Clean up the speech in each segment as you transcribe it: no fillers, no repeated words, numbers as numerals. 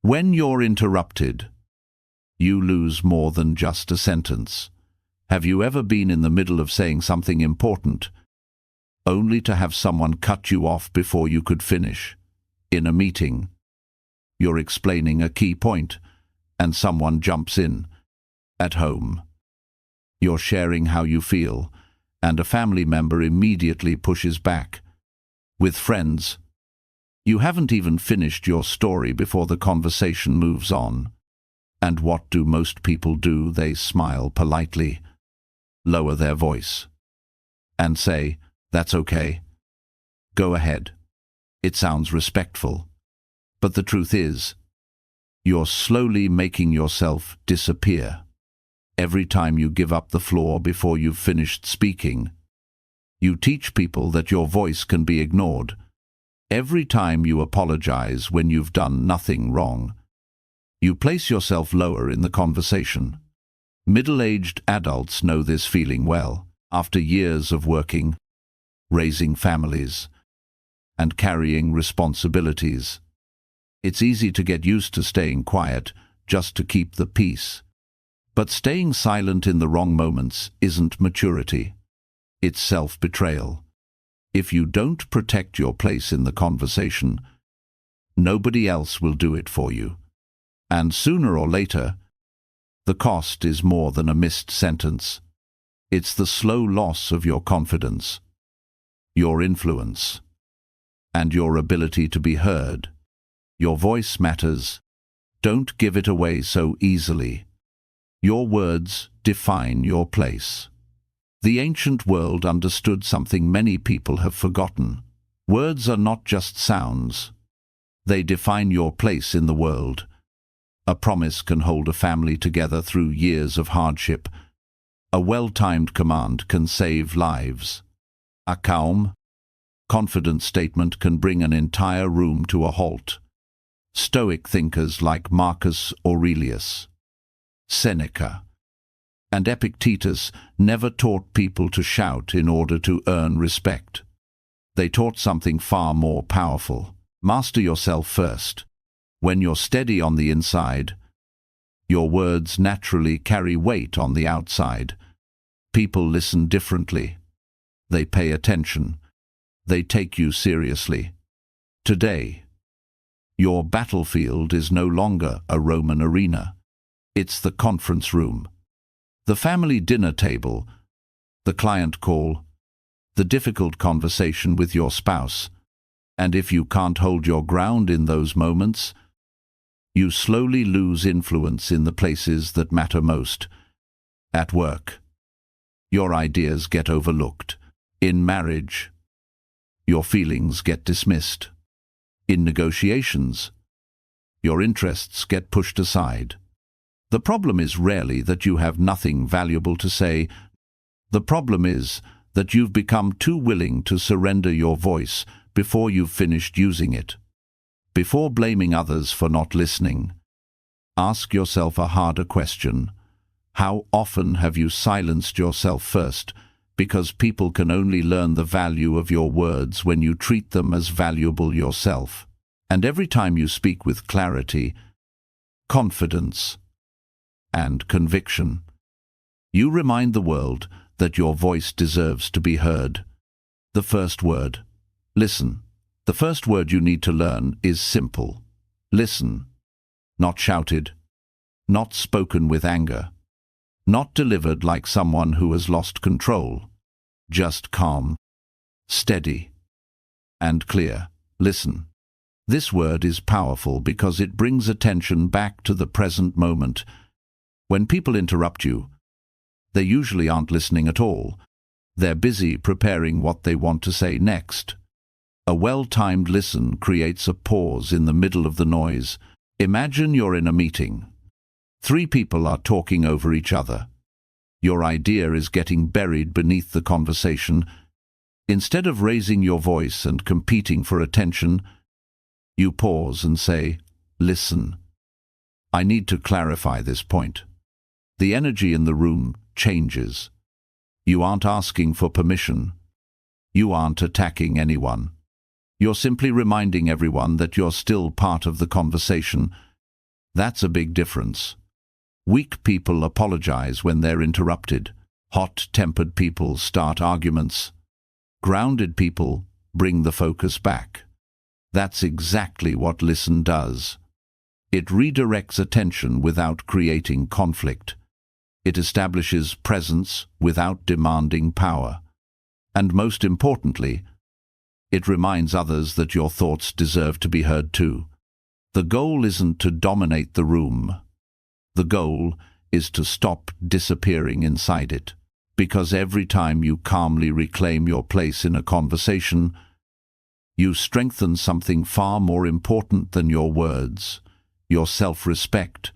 When you're interrupted, you lose more than just a sentence. Have you ever been in the middle of saying something important, only to have someone cut you off before you could finish? In a meeting, you're explaining a key point, and someone jumps in. At home, you're sharing how you feel, and a family member immediately pushes back. With friends, you haven't even finished your story before the conversation moves on. And what do most people do? They smile politely, lower their voice, and say, "That's okay. Go ahead." It sounds respectful, but the truth is, you're slowly making yourself disappear. Every time you give up the floor before you've finished speaking, you teach people that your voice can be ignored. Every time you apologize when you've done nothing wrong, you place yourself lower in the conversation. Middle-aged adults know this feeling well. After years of working, raising families, and carrying responsibilities, it's easy to get used to staying quiet just to keep the peace. But staying silent in the wrong moments isn't maturity. It's self-betrayal. If you don't protect your place in the conversation, nobody else will do it for you. And sooner or later, the cost is more than a missed sentence. It's the slow loss of your confidence, your influence, and your ability to be heard. Your voice matters. Don't give it away so easily. Your words define your place. The ancient world understood something many people have forgotten. Words are not just sounds. They define your place in the world. A promise can hold a family together through years of hardship. A well-timed command can save lives. A calm, confident statement can bring an entire room to a halt. Stoic thinkers like Marcus Aurelius, Seneca, and Epictetus never taught people to shout in order to earn respect. They taught something far more powerful. Master yourself first. When you're steady on the inside, your words naturally carry weight on the outside. People listen differently. They pay attention. They take you seriously. Today, your battlefield is no longer a Roman arena. It's the conference room, the family dinner table, the client call, the difficult conversation with your spouse. And if you can't hold your ground in those moments, you slowly lose influence in the places that matter most. At work, your ideas get overlooked. In marriage, your feelings get dismissed. In negotiations, your interests get pushed aside. The problem is rarely that you have nothing valuable to say. The problem is that you've become too willing to surrender your voice before you've finished using it. Before blaming others for not listening, ask yourself a harder question. How often have you silenced yourself first? Because people can only learn the value of your words when you treat them as valuable yourself. And every time you speak with clarity, confidence, and conviction, you remind the world that your voice deserves to be heard. The first word. Listen. The first word you need to learn is simple. Listen. Not shouted. Not spoken with anger. Not delivered like someone who has lost control. Just calm, steady, and clear. Listen. This word is powerful because it brings attention back to the present moment. When people interrupt you, they usually aren't listening at all. They're busy preparing what they want to say next. A well-timed listen creates a pause in the middle of the noise. Imagine you're in a meeting. 3 people are talking over each other. Your idea is getting buried beneath the conversation. Instead of raising your voice and competing for attention, you pause and say, "Listen. I need to clarify this point." The energy in the room changes. You aren't asking for permission. You aren't attacking anyone. You're simply reminding everyone that you're still part of the conversation. That's a big difference. Weak people apologize when they're interrupted. Hot-tempered people start arguments. Grounded people bring the focus back. That's exactly what listen does. It redirects attention without creating conflict. It establishes presence without demanding power. And most importantly, it reminds others that your thoughts deserve to be heard too. The goal isn't to dominate the room. The goal is to stop disappearing inside it. Because every time you calmly reclaim your place in a conversation, you strengthen something far more important than your words, your self-respect.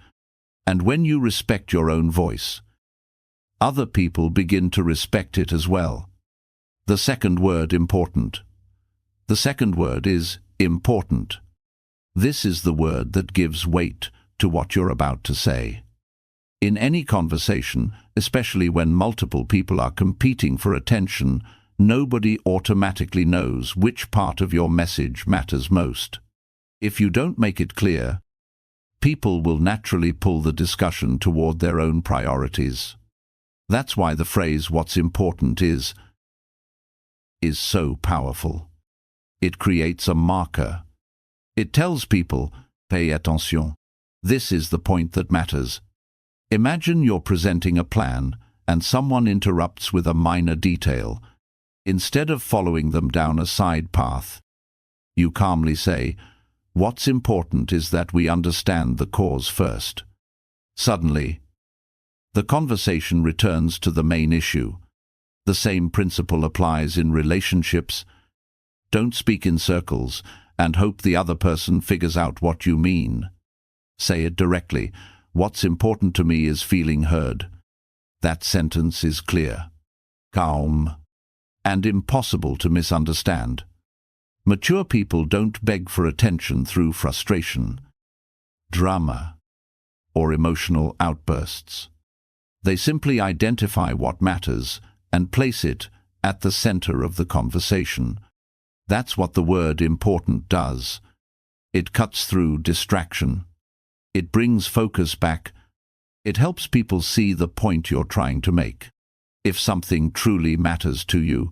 And when you respect your own voice, other people begin to respect it as well. The second word, important. The second word is important. This is the word that gives weight to what you're about to say. In any conversation, especially when multiple people are competing for attention, nobody automatically knows which part of your message matters most. If you don't make it clear, people will naturally pull the discussion toward their own priorities. That's why the phrase "what's important is so powerful. It creates a marker. It tells people, pay attention. This is the point that matters. Imagine you're presenting a plan and someone interrupts with a minor detail. Instead of following them down a side path, you calmly say, "What's important is that we understand the cause first." Suddenly, the conversation returns to the main issue. The same principle applies in relationships. Don't speak in circles and hope the other person figures out what you mean. Say it directly. What's important to me is feeling heard. That sentence is clear, calm, and impossible to misunderstand. Mature people don't beg for attention through frustration, drama, or emotional outbursts. They simply identify what matters and place it at the center of the conversation. That's what the word important does. It cuts through distraction. It brings focus back. It helps people see the point you're trying to make. If something truly matters to you,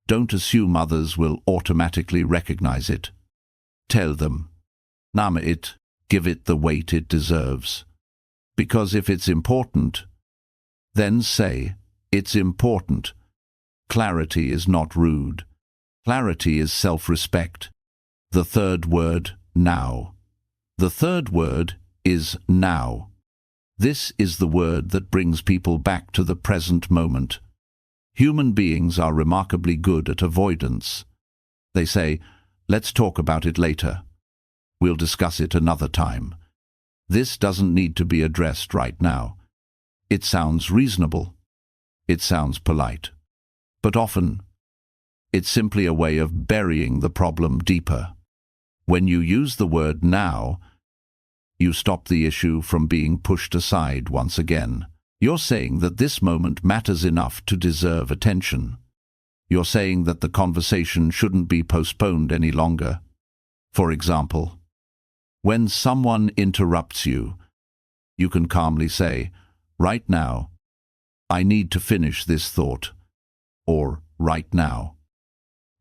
don't assume others will automatically recognize it. Tell them, name it, give it the weight it deserves. Because if it's important, then say, it's important. Clarity is not rude. Clarity is self-respect. The third word, now. The third word is now. This is the word that brings people back to the present moment. Human beings are remarkably good at avoidance. They say, "Let's talk about it later. We'll discuss it another time." This doesn't need to be addressed right now. It sounds reasonable. It sounds polite. But often, it's simply a way of burying the problem deeper. When you use the word now, you stop the issue from being pushed aside once again. You're saying that this moment matters enough to deserve attention. You're saying that the conversation shouldn't be postponed any longer. For example, when someone interrupts you, you can calmly say, "Right now, I need to finish this thought," or "right now."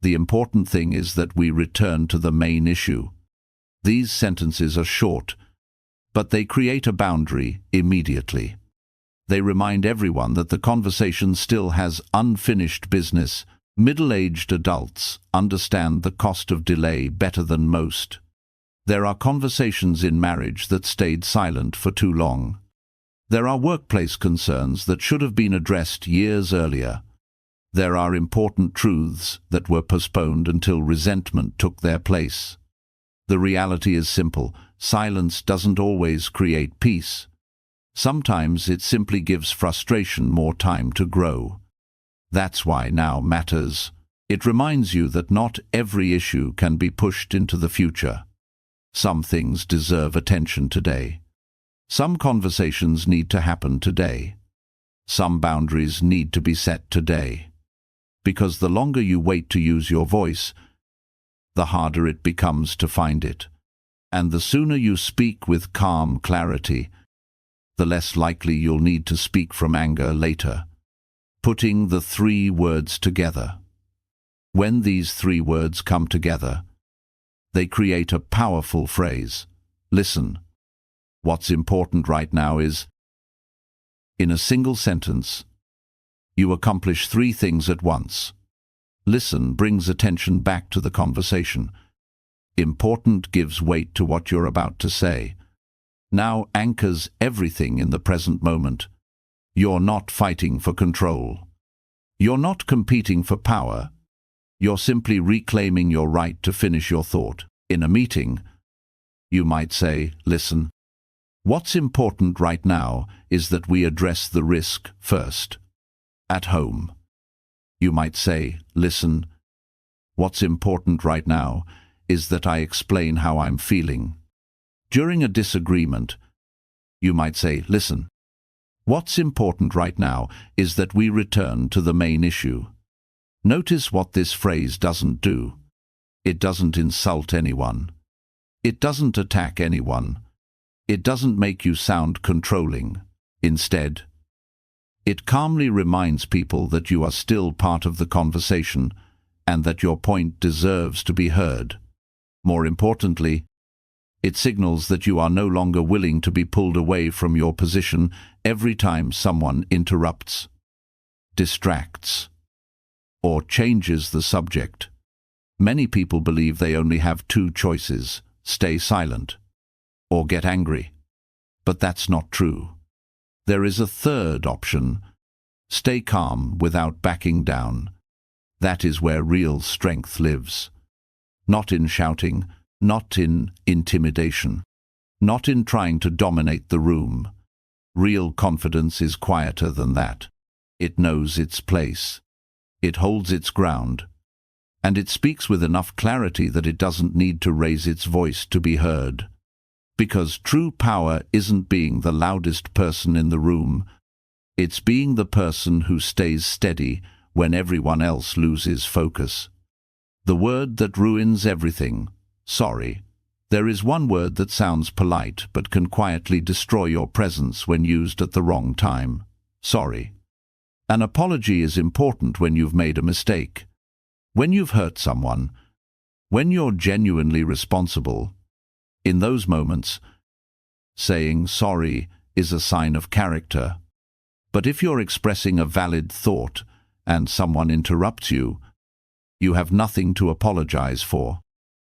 The important thing is that we return to the main issue. These sentences are short, but they create a boundary immediately. They remind everyone that the conversation still has unfinished business. Middle-aged adults understand the cost of delay better than most. There are conversations in marriage that stayed silent for too long. There are workplace concerns that should have been addressed years earlier. There are important truths that were postponed until resentment took their place. The reality is simple. Silence doesn't always create peace. Sometimes it simply gives frustration more time to grow. That's why now matters. It reminds you that not every issue can be pushed into the future. Some things deserve attention today. Some conversations need to happen today. Some boundaries need to be set today. Because the longer you wait to use your voice, the harder it becomes to find it. And the sooner you speak with calm clarity, the less likely you'll need to speak from anger later. Putting the 3 words together. When these 3 words come together, they create a powerful phrase. Listen. What's important right now is, in a single sentence, you accomplish 3 things at once. Listen brings attention back to the conversation. Important gives weight to what you're about to say. Now anchors everything in the present moment. You're not fighting for control. You're not competing for power. You're simply reclaiming your right to finish your thought. In a meeting, you might say, listen. What's important right now is that we address the risk first. At home, you might say, listen. What's important right now is that I explain how I'm feeling. During a disagreement, you might say, listen. What's important right now is that we return to the main issue. Notice what this phrase doesn't do. It doesn't insult anyone. It doesn't attack anyone. It doesn't make you sound controlling. Instead, it calmly reminds people that you are still part of the conversation and that your point deserves to be heard. More importantly, it signals that you are no longer willing to be pulled away from your position every time someone interrupts, distracts, or changes the subject. Many people believe they only have 2 choices: stay silent or get angry. But that's not true. There is a third option: stay calm without backing down. That is where real strength lives. Not in shouting, not in intimidation, not in trying to dominate the room. Real confidence is quieter than that. It knows its place. It holds its ground. And it speaks with enough clarity that it doesn't need to raise its voice to be heard. Because true power isn't being the loudest person in the room. It's being the person who stays steady when everyone else loses focus. The word that ruins everything. Sorry. There is one word that sounds polite but can quietly destroy your presence when used at the wrong time. Sorry. An apology is important when you've made a mistake. When you've hurt someone. When you're genuinely responsible. In those moments, saying sorry is a sign of character. But if you're expressing a valid thought and someone interrupts you, you have nothing to apologize for.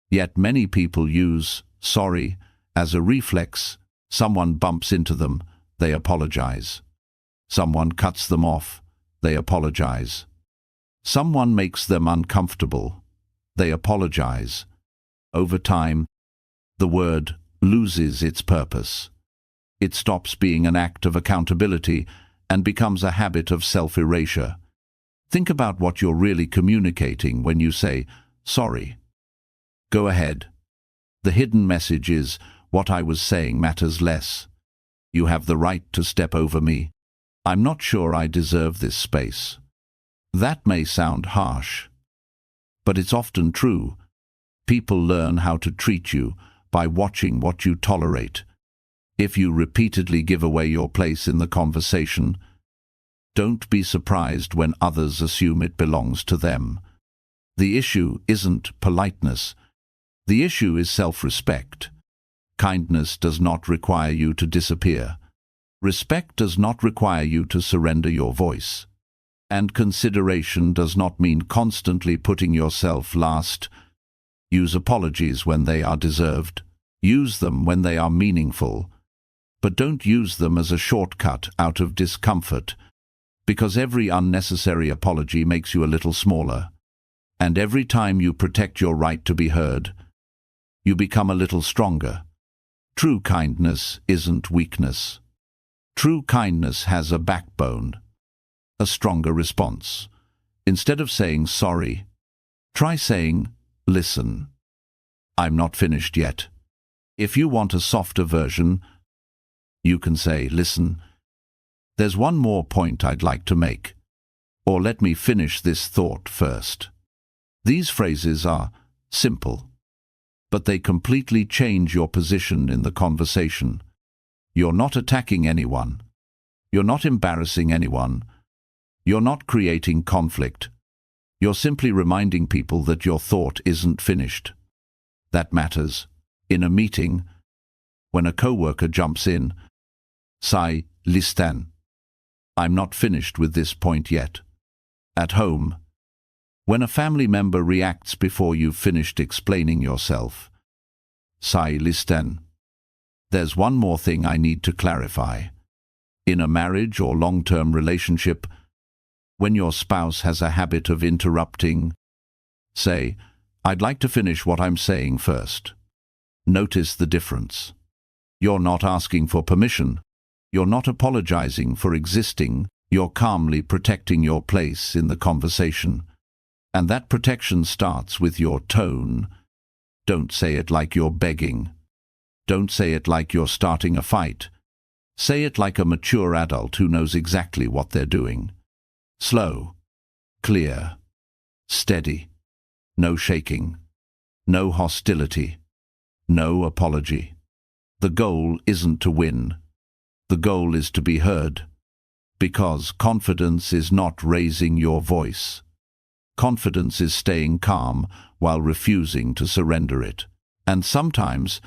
Yet many people use sorry as a reflex. Someone bumps into them, they apologize. Someone cuts them off, they apologize. Someone makes them uncomfortable, they apologize. Over time, the word loses its purpose. It stops being an act of accountability and becomes a habit of self-erasure. Think about what you're really communicating when you say, sorry. Go ahead. The hidden message is, what I was saying matters less. You have the right to step over me. I'm not sure I deserve this space. That may sound harsh, but it's often true. People learn how to treat you by watching what you tolerate. If you repeatedly give away your place in the conversation, don't be surprised when others assume it belongs to them. The issue isn't politeness. The issue is self-respect. Kindness does not require you to disappear. Respect does not require you to surrender your voice. And consideration does not mean constantly putting yourself last. Use apologies when they are deserved. Use them when they are meaningful. But don't use them as a shortcut out of discomfort, because every unnecessary apology makes you a little smaller. And every time you protect your right to be heard, you become a little stronger. True kindness isn't weakness. True kindness has a backbone, a stronger response. Instead of saying sorry, try saying, listen. I'm not finished yet. If you want a softer version, you can say, listen, there's one more point I'd like to make. Or let me finish this thought first. These phrases are simple, but they completely change your position in the conversation. You're not attacking anyone. You're not embarrassing anyone. You're not creating conflict. You're simply reminding people that your thought isn't finished. That matters. In a meeting, when a coworker jumps in, say, "Listan. I'm not finished with this point yet." At home, when a family member reacts before you've finished explaining yourself, say, "Listan. There's one more thing I need to clarify." In a marriage or long-term relationship, when your spouse has a habit of interrupting, say, "I'd like to finish what I'm saying first." Notice the difference. You're not asking for permission. You're not apologizing for existing. You're calmly protecting your place in the conversation. And that protection starts with your tone. Don't say it like you're begging. Don't say it like you're starting a fight. Say it like a mature adult who knows exactly what they're doing. Slow, clear, steady. No shaking. No hostility. No apology. The goal isn't to win. The goal is to be heard. Because confidence is not raising your voice. Confidence is staying calm while refusing to surrender it. And sometimes,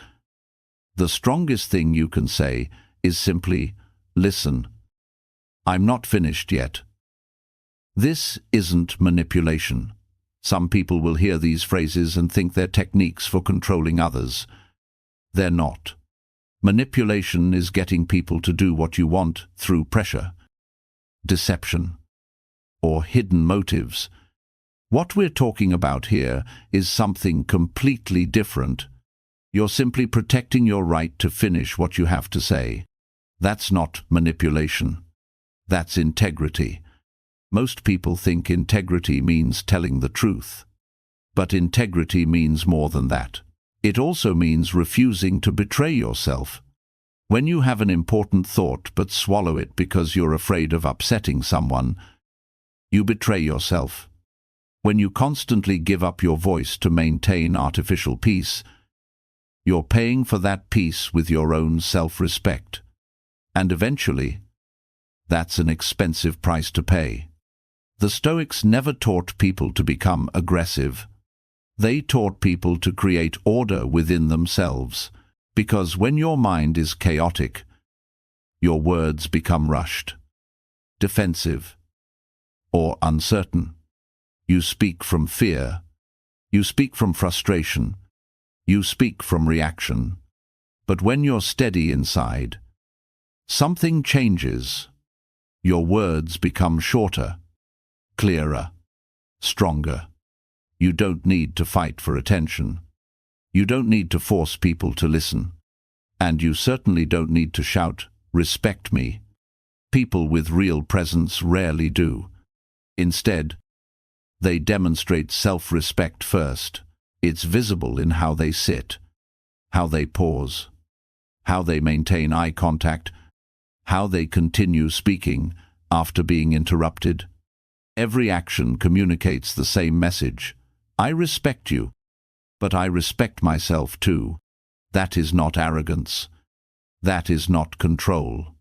the strongest thing you can say is simply, "Listen, I'm not finished yet." This isn't manipulation. Some people will hear these phrases and think they're techniques for controlling others. They're not. Manipulation is getting people to do what you want through pressure, deception, or hidden motives. What we're talking about here is something completely different. You're simply protecting your right to finish what you have to say. That's not manipulation. That's integrity. Most people think integrity means telling the truth. But integrity means more than that. It also means refusing to betray yourself. When you have an important thought but swallow it because you're afraid of upsetting someone, you betray yourself. When you constantly give up your voice to maintain artificial peace, you're paying for that peace with your own self-respect. And eventually, that's an expensive price to pay. The Stoics never taught people to become aggressive. They taught people to create order within themselves, because when your mind is chaotic, your words become rushed, defensive, or uncertain. You speak from fear. You speak from frustration. You speak from reaction. But when you're steady inside, something changes. Your words become shorter, clearer, stronger. You don't need to fight for attention. You don't need to force people to listen. And you certainly don't need to shout, "Respect me." People with real presence rarely do. Instead, they demonstrate self-respect first. It's visible in how they sit, how they pause, how they maintain eye contact, how they continue speaking after being interrupted. Every action communicates the same message. I respect you, but I respect myself too. That is not arrogance. That is not control.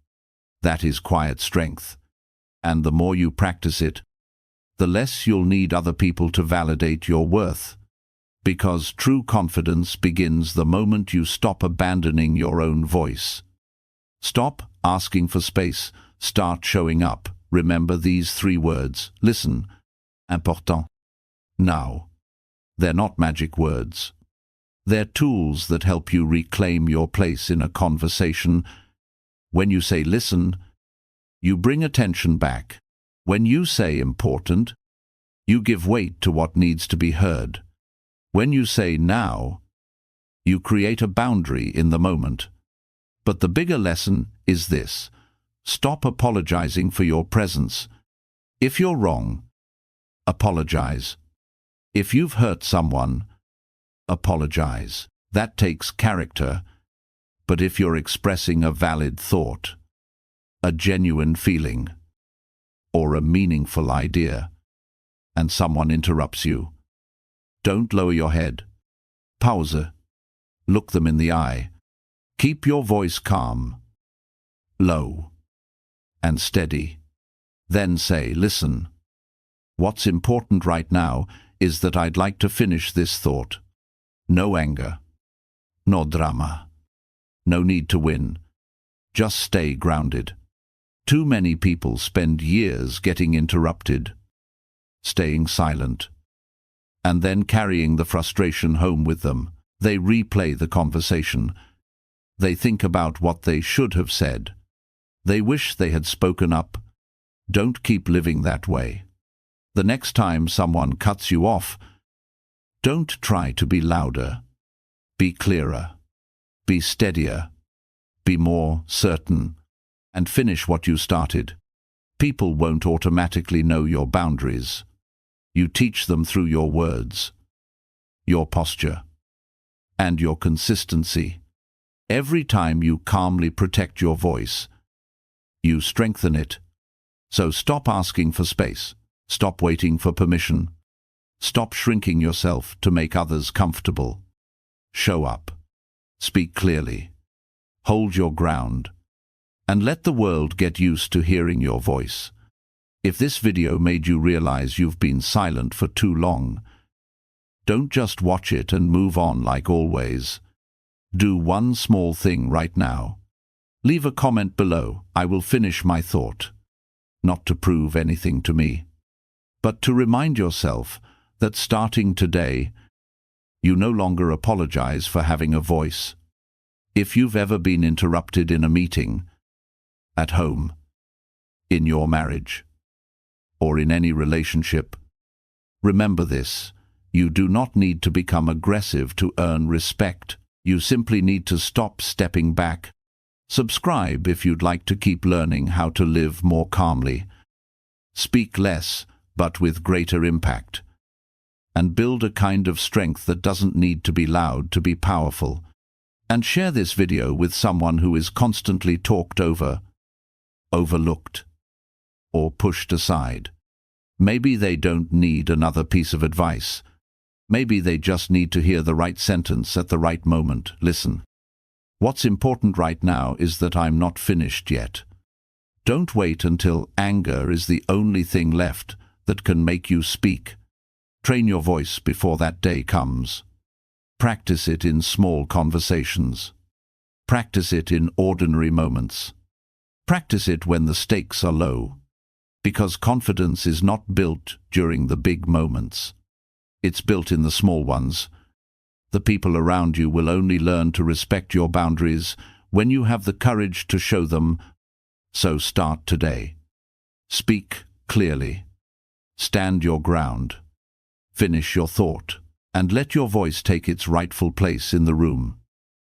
That is quiet strength. And the more you practice it, the less you'll need other people to validate your worth. Because true confidence begins the moment you stop abandoning your own voice. Stop asking for space. Start showing up. Remember these 3 words. Listen. Important. Now. They're not magic words. They're tools that help you reclaim your place in a conversation. When you say listen, you bring attention back. When you say important, you give weight to what needs to be heard. When you say now, you create a boundary in the moment. But the bigger lesson is this. Stop apologizing for your presence. If you're wrong, apologize. If you've hurt someone, apologize. That takes character. But if you're expressing a valid thought, a genuine feeling, or a meaningful idea, and someone interrupts you, don't lower your head. Pause. Look them in the eye. Keep your voice calm, low, and steady. Then say, listen. What's important right now is that I'd like to finish this thought. No anger. No drama. No need to win. Just stay grounded. Too many people spend years getting interrupted, staying silent, and then carrying the frustration home with them. They replay the conversation. They think about what they should have said. They wish they had spoken up. Don't keep living that way. The next time someone cuts you off, don't try to be louder. Be clearer. Be steadier. Be more certain. And finish what you started. People won't automatically know your boundaries. You teach them through your words, your posture, and your consistency. Every time you calmly protect your voice, you strengthen it. So stop asking for space. Stop waiting for permission. Stop shrinking yourself to make others comfortable. Show up. Speak clearly. Hold your ground. And let the world get used to hearing your voice. If this video made you realize you've been silent for too long, don't just watch it and move on like always. Do one small thing right now. Leave a comment below. I will finish my thought. Not to prove anything to me, but to remind yourself that starting today, you no longer apologize for having a voice. If you've ever been interrupted in a meeting, at home, in your marriage, or in any relationship, remember this: you do not need to become aggressive to earn respect. You simply need to stop stepping back. Subscribe if you'd like to keep learning how to live more calmly. Speak less, but with greater impact. And build a kind of strength that doesn't need to be loud to be powerful. And share this video with someone who is constantly talked over, overlooked, or pushed aside. Maybe they don't need another piece of advice. Maybe they just need to hear the right sentence at the right moment. Listen. What's important right now is that I'm not finished yet. Don't wait until anger is the only thing left that can make you speak. Train your voice before that day comes. Practice it in small conversations. Practice it in ordinary moments. Practice it when the stakes are low. Because confidence is not built during the big moments. It's built in the small ones. The people around you will only learn to respect your boundaries when you have the courage to show them. So start today. Speak clearly. Stand your ground. Finish your thought. And let your voice take its rightful place in the room.